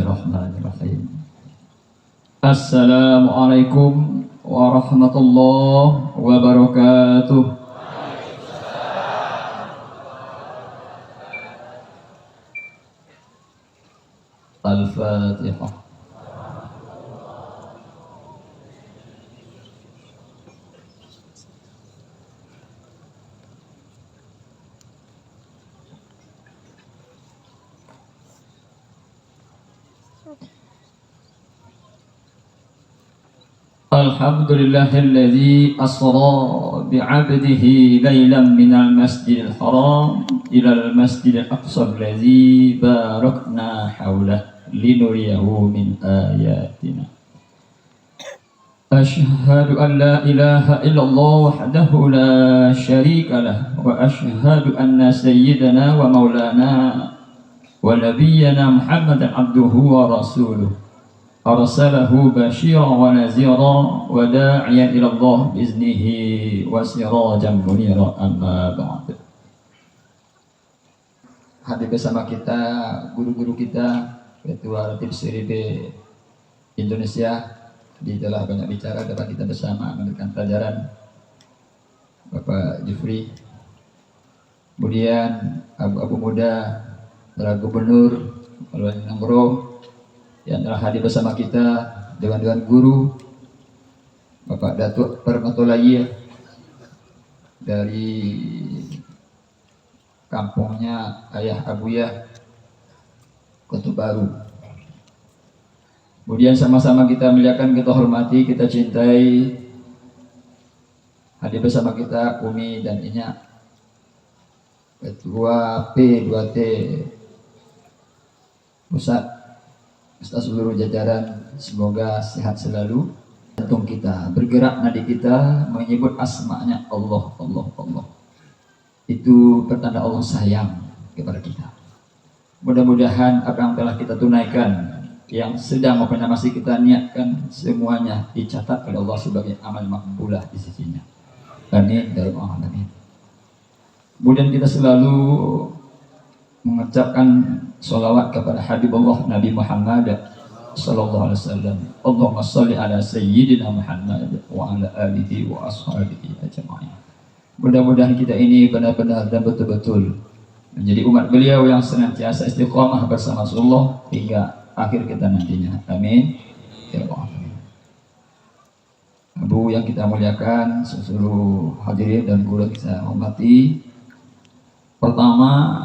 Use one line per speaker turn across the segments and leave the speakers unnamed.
Bismillahirrahmanirrahim. Assalamualaikum warahmatullahi wabarakatuh. Al-Fatihah. Alhamdulillahilladzi asra bi'abdihi laylan minal masjidil haram ilal masjidil aqsa alladzi barakna hawlahu linuriyahu min ayatina. Asyhadu an la ilaha illallah wahdahu la syarika lah wa asyhadu anna sayyidana wa maulana wa nabiyyana Muhammadan abduhu wa rasuluh arsalahu basyiran wa naziran wa da'iyan ila Allah biiznihi wa sirajan munira, amma ba'd. Hadir bersama kita guru-guru kita, Ketua Ratib SIRIB Indonesia, di telah banyak bicara dapat kita bersama memberikan pelajaran Bapak Jufri, kemudian abu-abu muda, para gubernur, Kepala Nangro yang telah hadir bersama kita, dewan-dewan guru, Bapak Datuk Permatulai dari kampungnya Ayah Abuya Kota Baru. Kemudian sama-sama kita muliakan, kita hormati, kita cintai, hadir bersama kita Umi dan Inya, Ketua P2T Pusat, beserta seluruh jajaran, semoga sehat selalu. Jantung kita bergerak, nadi kita menyebut asma-Nya Allah, Allah, Allah. Itu pertanda Allah sayang kepada kita. Mudah-mudahan apa yang telah kita tunaikan, yang sedang maupun yang masih kita niatkan, semuanya dicatat oleh Allah sebagai amal makbulah di sisinya. Amin ya rabbal alamin. Kemudian kita selalu mengucapkan sholawat kepada Habibullah Nabi Muhammad sallallahu alaihi wasallam. Allahumma sholli ala sayyidina Muhammad wa ala alihi wa ashabihi ajma'in. Mudah-mudahan kita ini benar-benar dan betul-betul menjadi umat beliau yang senantiasa istiqomah bersama Rasulullah hingga akhir kita nantinya. Amin ya rabbal alamin. Ibu yang kita muliakan, seluruh hadirin dan guru yang saya hormati. Pertama,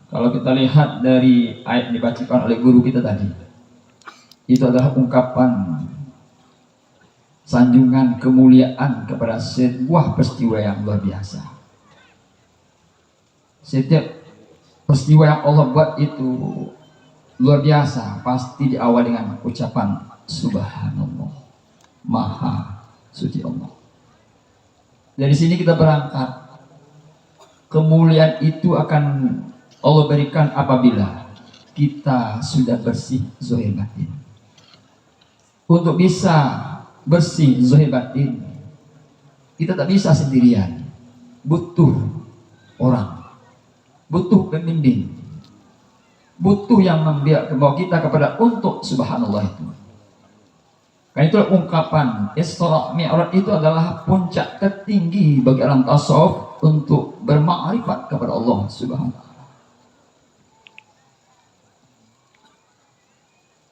kalau kita lihat dari ayat dibacakan oleh guru kita tadi, itu adalah ungkapan sanjungan kemuliaan kepada sebuah peristiwa yang luar biasa. Setiap peristiwa yang Allah buat itu luar biasa, pasti diawali dengan ucapan Subhanallah, Maha Suci Allah. Dari sini kita berangkat, kemuliaan itu akan Allah berikan apabila kita sudah bersih zahir batin. Untuk bisa bersih zahir batin, kita tak bisa sendirian, butuh orang, butuh pembimbing, butuh yang membawa kita kepada untuk subhanallah itu. Karena itu ungkapan Isra Mi'raj itu adalah puncak tertinggi bagi alam tasawuf untuk bermakrifat kepada Allah Subhanahu wa ta'ala.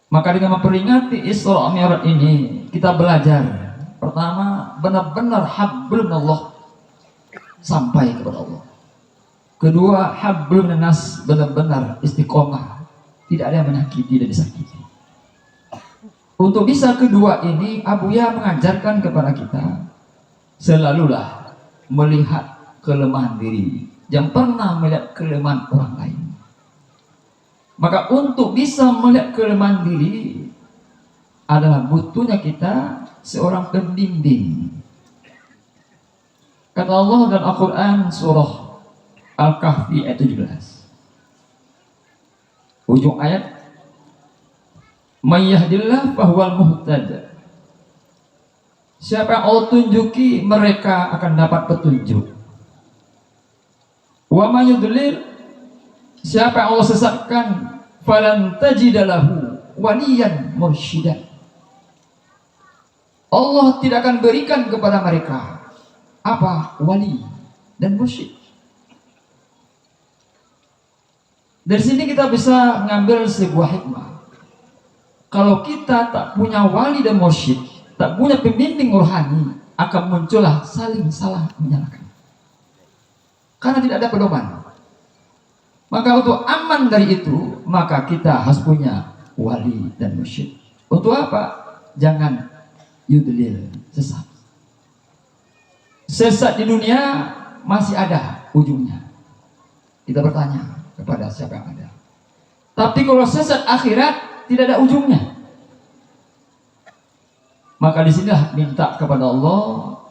Maka dengan memperingati Isra Mi'raj ini, kita belajar pertama, benar-benar hablum Allah sampai kepada Allah. Kedua, hablum nas, benar-benar istiqomah, tidak ada yang menyakiti dan disakiti. Untuk bisa kedua ini, Abuya mengajarkan kepada kita, selalulah melihat kelemahan diri, jangan pernah melihat kelemahan orang lain. Maka untuk bisa melihat kelemahan diri adalah butuhnya kita seorang pembimbing. Kata Allah dalam Al-Quran surah Al-Kahfi ayat 17, ujung ayat, may yahdillah fahuwal muhtad. Siapa yang Allah tunjuki, mereka akan dapat petunjuk. Wa may yudlil, siapa yang Allah sesatkan, falan tajidalahu waliyan mursyidan. Allah tidak akan berikan kepada mereka apa? Wali dan mursyid. Dari sini kita bisa mengambil sebuah hikmah. Kalau kita tak punya wali dan mursyid, tak punya pembimbing rohani, akan muncullah saling salah menyalahkan. Karena tidak ada pedoman. Maka untuk aman dari itu, maka kita harus punya wali dan mursyid. Untuk apa? Jangan yudlil, sesat. Sesat di dunia masih ada ujungnya. Kita bertanya kepada siapa yang ada. Tapi kalau sesat akhirat tidak ada ujungnya. Maka disinilah minta kepada Allah,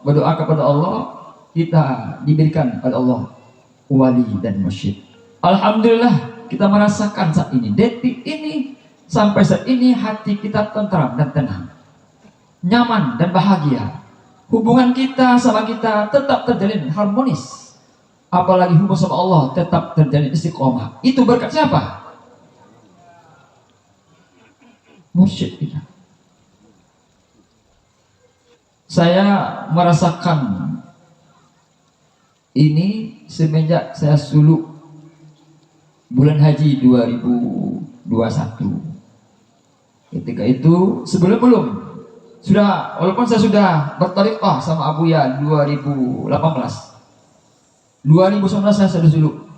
berdoa kepada Allah, kita diberikan oleh Allah wali dan mursyid. Alhamdulillah kita merasakan saat ini, detik ini sampai saat ini hati kita tentram dan tenang, nyaman dan bahagia. Hubungan kita sama kita tetap terjalin harmonis. Apalagi hubungan sama Allah tetap terjalin istiqomah. Itu berkat siapa? Mursyid kita. Saya merasakan ini semenjak saya suluk bulan haji 2021. Ketika itu sebelum belum sudah, walaupun saya sudah bertariqah sama Abu Ya 2018. 2019 saya sudah suluk,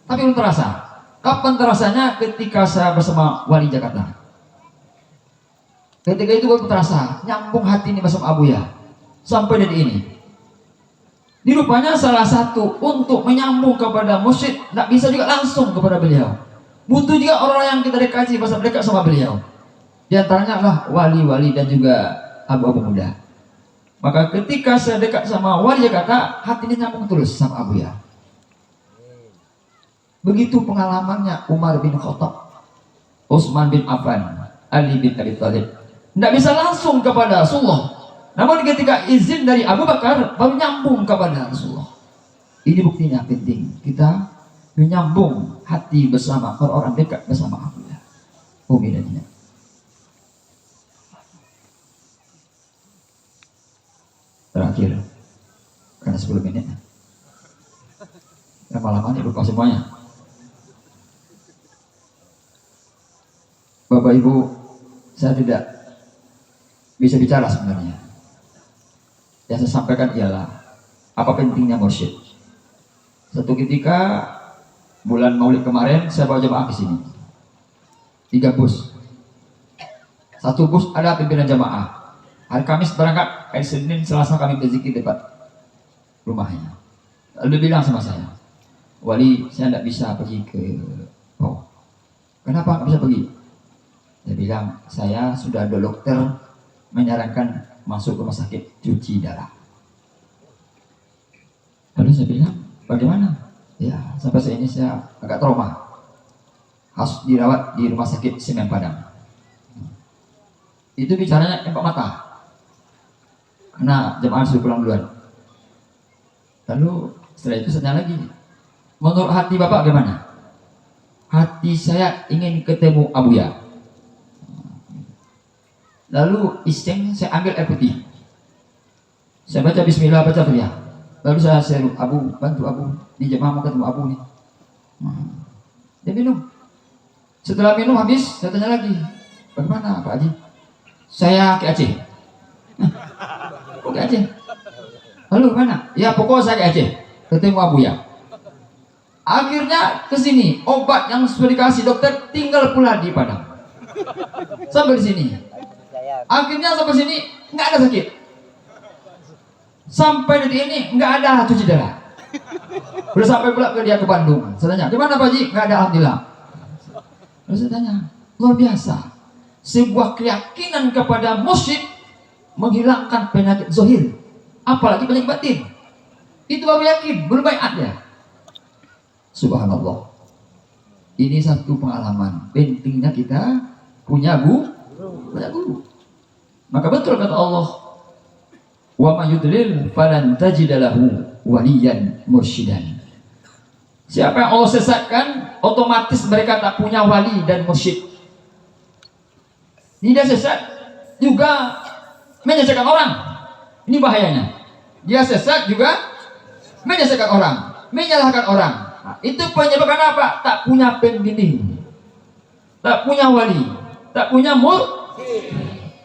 tapi belum terasa. Kapan terasanya? Ketika saya bersama Wali Jakarta. Ketika itu baru terasa, nyambung hati ini bersama Abu Ya sampai detik ini. Di rupanya salah satu untuk menyambung kepada mursyid, tidak bisa juga langsung kepada beliau. Butuh juga orang yang kita dekati, masa dekat sama beliau. Di antaranya adalah wali-wali dan juga abu-abu muda. Maka ketika saya dekat sama Wali Jakarta, hati ini nyambung terus sama Abu Ya. Begitu pengalamannya Umar bin Khattab, Utsman bin Affan, Ali bin Abi Thalib. Tidak bisa langsung kepada Rasulullah. Namun ketika izin dari Abu Bakar, baru nyambung kepada Rasulullah. Ini buktinya penting kita menyambung hati bersama orang-orang dekat bersama Abu Ya. Bedanya. Terakhir, karena 10 menit lama-lama ini lupa semuanya. Bapak Ibu, saya tidak bisa bicara sebenarnya. Yang saya sampaikan ialah apa pentingnya mursyid. Satu ketika bulan Maulid kemarin saya bawa jemaah ke sini, 3 bus. Satu bus ada pimpinan jemaah. Hari Kamis berangkat, hari Senin, Selasa kami berzikir depan rumahnya. Lalu dia bilang sama saya, Wali, saya tidak bisa pergi ke bawah. Kenapa nggak bisa pergi? Dia bilang, saya sudah ada dokter menyarankan masuk rumah sakit cuci darah. Lalu saya bilang, bagaimana? Ya, sampai saat ini saya agak trauma. Harus dirawat di rumah sakit Semen Padang. Itu bicaranya empat mata. Karena jemaah sudah pulang duluan. Lalu setelah itu saya tanya lagi, menurut hati Bapak bagaimana? Hati saya ingin ketemu Abu Ya. Lalu iseng saya ambil air putih. Saya baca Bismillah, baca Fatihah. Lalu saya seru, Abu, bantu Abu. Ini jemaah mau ketemu Abu nih. Dia minum. Setelah minum habis, saya tanya lagi, bagaimana Pak Haji? Saya ke Aceh. Ke Aceh. Lalu mana? Ya pokoknya saya ke Aceh, ketemu Abu Ya. Akhirnya ke sini, obat yang sudah dikasih dokter tinggal pula di Padang. Sampai di sini. Akhirnya sampai sini nggak ada sakit. Sampai detik ini nggak ada cuci darah. Udah sampai pula ke dia ke Bandung. Saya tanya, gimana Pak Haji? Nggak ada, alhamdulillah. Lalu saya tanya, luar biasa. Sebuah keyakinan kepada mursyid menghilangkan penyakit zahir, apalagi penyakit batin. Itu baru yakin, belum baiat ya. Subhanallah. Ini satu pengalaman pentingnya kita punya guru. Maka betul kata Allah, wa may yudlil falan tajid lahu waliyan mursyidan. Siapa yang Allah sesatkan, otomatis mereka tak punya wali dan mursyid. Dia sesat juga menyesatkan orang. Ini bahayanya. Dia sesat juga menyesatkan orang, menyalahkan orang. Nah, itu penyebabkan apa? Tak punya pembimbing, tak punya wali, tak punya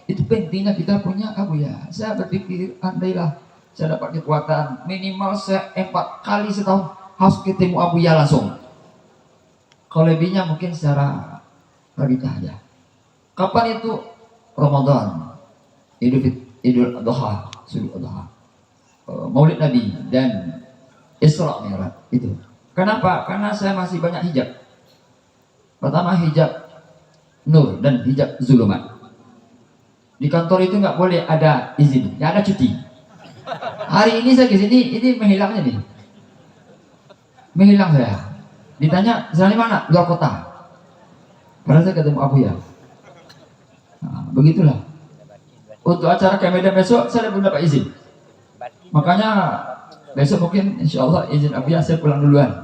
Itu pentingnya kita punya Abu ya. Saya berpikir, andailah saya dapat kekuatan minimal saya 4 kali setahun harus ketemu Abu ya langsung. Kalau lebihnya mungkin secara kita aja. Kapan itu? Ramadan, Idul Adha, Subuh Adha, Maulid Nabi dan Isra Mi'raj itu. Kenapa? Karena saya masih banyak hijab. Pertama hijab nur dan hijab zulumat. Di kantor itu nggak boleh ada izin, nggak ada cuti. Hari ini saya ke sini, ini menghilangnya nih. Menghilang saya. Ditanya, "Dari mana?" "Luar kota." Padahal saya ketemu Abu ya. Nah, begitulah. Untuk acara Kemedan besok saya belum dapat izin. Makanya besok mungkin insya Allah izin Abu ya saya pulang duluan.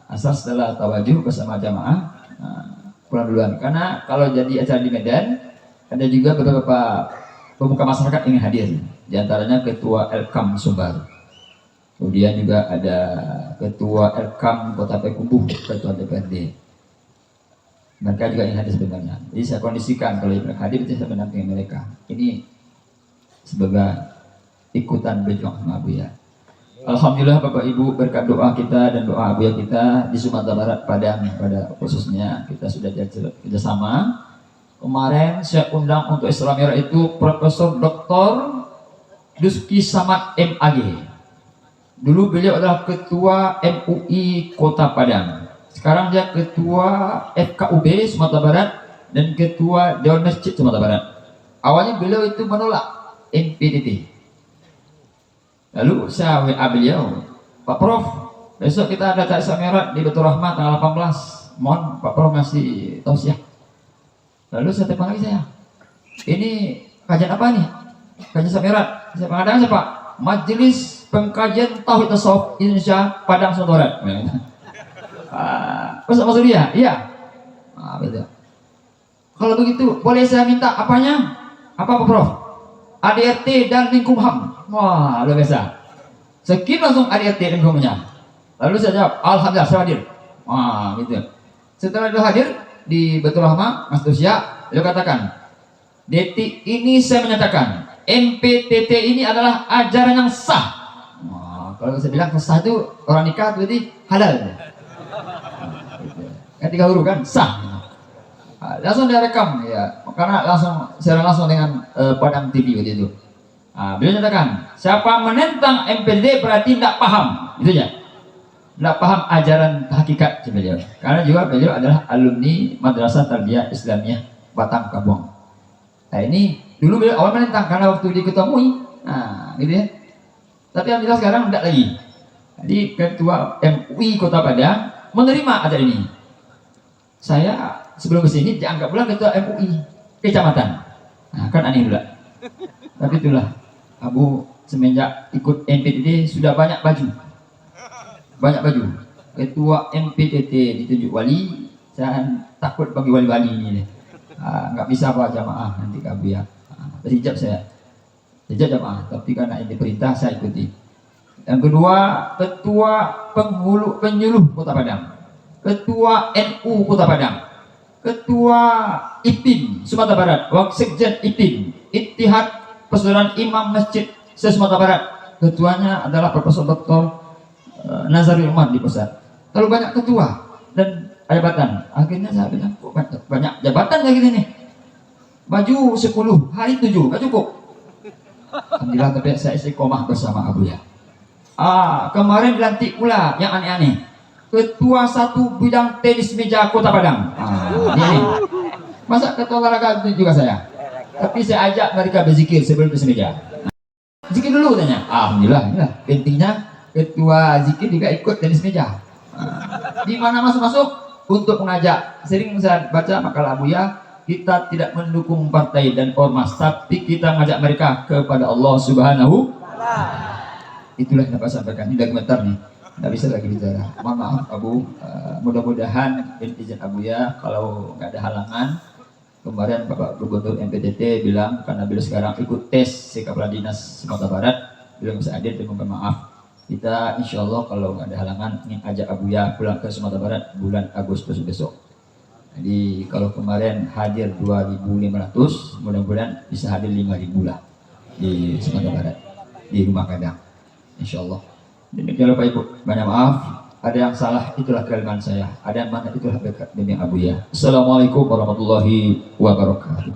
Asal setelah tawajuh bersama jamaah pulang duluan. Karena kalau jadi acara di Medan ada juga beberapa pemuka masyarakat ingin hadir. Di antaranya Ketua Elkam Sumbar. Kemudian juga ada Ketua Elkam Kota Payakumbuh, Ketua DPRD. Mereka juga ingin hadir sebenarnya. Jadi saya kondisikan kalau mereka hadir itu saya mendampingi mereka. Ini sebagai ikutan berjuang sama Abu ya. Alhamdulillah Bapak Ibu, berkat doa kita dan doa Abu ya kita di Sumatera Barat Padang pada khususnya kita sudah kerjasama. Kemarin saya undang untuk Isra Mi'raj itu Profesor Dr. Duski Samad MAG. Dulu beliau adalah Ketua MUI Kota Padang. Sekarang dia Ketua FKUB Sumatera Barat dan Ketua Dewan Masjid Sumatera Barat. Awalnya beliau itu menolak NPDT. Lalu saya WA beliau, "Pak Prof, besok kita ada Isra Mi'raj di Baitur Rahmah tanggal 18. Mohon Pak Prof ngasih tausiah." Lalu saya telepon lagi saya, "Ini kajian apa nih? Kajian Isra Mi'raj." Saya pengadakan siapa? Majelis Pengkajian Tauhid Tasawuf Indonesia Padang Sumatera Barat. Maksud dia? Iya. Betul. Kalau begitu, boleh saya minta apanya? Apa Prof? ADRT dan Lingkumham. Wah, luar biasa. Sekian langsung ADRT dan Lingkumhamnya. Lalu saya jawab, "Alhamdulillah, saya hadir." Wah, gitu. Setelah dia hadir di Baitur Rahmah, Mas Tusya, beliau katakan, "Detik ini saya menyatakan NPTT ini adalah ajaran yang sah." Wah, kalau saya bilang sah itu orang nikah berarti halal. Kan 3 huruf kan sah. Langsung dia rekam ya, karena secara langsung dengan Padang TV waktu itu. Beliau nyatakan, siapa menentang MPD berarti tidak paham, itu ya, tidak paham ajaran hakikat beliau. Karena juga beliau adalah alumni Madrasah Tarbiyah Islamiyah Batang Kabuang. Nah ini dulu beliau awal menentang karena waktu diketemui, gitu ya. Tapi alhamdulillah sekarang tidak lagi. Jadi Ketua MUI Kota Padang menerima ajaran ini. Saya sebelum kesini dianggap pula Ketua MUI Kecamatan. Kan aneh pula. Tapi itulah, Abu semenjak ikut MPTT sudah banyak baju. Banyak baju. Ketua MPTT ditunjuk wali, saya takut bagi wali-wali ini. Nggak bisa Pak jamaah nanti ke Abu ya. Berhijab saya. Hijab jamaah, tapi karena ini perintah saya ikuti. Yang kedua, Ketua Penyuluh Kota Padang. Ketua NU Kota Padang, Ketua IPIM Sumatera Barat, Waksekjen IPIM, Ittihad Persaudaraan Imam Masjid se-Sumatera Barat. Ketuanya adalah Profesor Dr. Nazarul Umar di pusat. Terlalu banyak ketua dan jabatan. Akhirnya saya bilang, kok banyak jabatan kayak gini nih. Baju 10, hari 7, nggak cukup. Alhamdulillah, tapi saya istiqomah bersama Abu ya. Kemarin dilantik pula yang aneh-aneh. Ketua 1 bidang tenis meja Kota Padang. Ini. Masa ketua olahraga itu juga saya. Tapi saya ajak mereka berzikir sebelum tenis meja. Zikir dulu katanya. Alhamdulillah, inilah pentingnya ketua zikir juga ikut tenis meja. Di mana masuk-masuk untuk mengajak. Sering saya baca makalah Abu ya, kita tidak mendukung partai dan ormas, tapi kita mengajak mereka kepada Allah Subhanahu. Itulah yang dapat sampaikan. Ini dokumenter nih. nggak bisa lagi bicara. Mohon maaf Abu. Mudah-mudahan izin Abu ya, kalau nggak ada halangan. Kemarin Bapak Gubernur NPTT bilang karena beliau sekarang ikut tes si Kepala Dinas Sumatera Barat, beliau bisa hadir dan mohon maaf. Kita insya Allah kalau nggak ada halangan ingin ajak Abu ya pulang ke Sumatera Barat bulan Agustus besok. Jadi kalau kemarin hadir 2.500, mudah-mudahan bisa hadir 5.000 lah di Sumatera Barat di Rumah Kadang, insya Allah. Demikian Bapak Ibu, banyak maaf. Ada yang salah, itulah kalimat saya. Ada yang mana, itulah berkat demi Abu ya. Assalamualaikum warahmatullahi wabarakatuh.